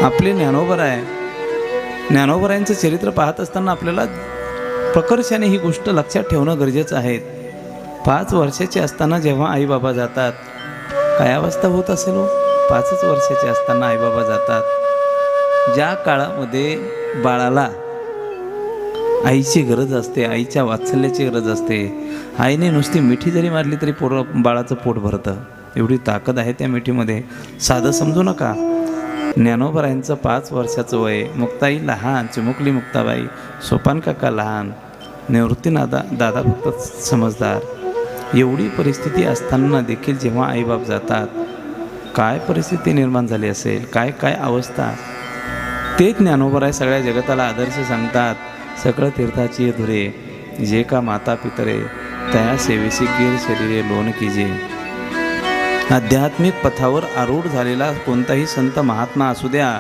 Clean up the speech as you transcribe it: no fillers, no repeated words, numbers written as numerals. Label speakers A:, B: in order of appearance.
A: आपले ज्ञानोबराय, ज्ञानोबरायांचं चरित्र पाहत असताना आपल्याला प्रकर्षाने ही गोष्ट लक्षात ठेवणं गरजेचं आहे. 5 वर्षाचे असताना जेव्हा आईबाबा जातात, काय अवस्था होत असेल हो? 5च वर्षाचे असताना आईबाबा जातात. ज्या काळामध्ये बाळाला आईची गरज असते, आईच्या वात्सल्याची गरज असते, आईने नुसती मिठी जरी मारली तरी बाळाचं पोट भरतं, एवढी ताकद आहे त्या मिठीमध्ये. साधं समजू नका. ज्ञानोबरायांचं 5 वर्षाचं वय, मुक्ताई लहान, चिमुकली मुक्ताबाई, सोपान काका लहान, निवृत्तीनादा दादा फक्त समजदार. एवढी परिस्थिती असताना देखील जेव्हा आईबाप जातात, काय परिस्थिती निर्माण झाली असेल, काय काय अवस्था. ते ज्ञानोबराय सगळ्या जगताला आदर्श सांगतात. सकळ तीर्थाची धुरे, जे का माता पितरे, तया सेवेसी कीर शरीरे लोन कीजे. आध्यात्मिक पथावर आरूढ झालेला कोणताही संत महात्मा असू द्या,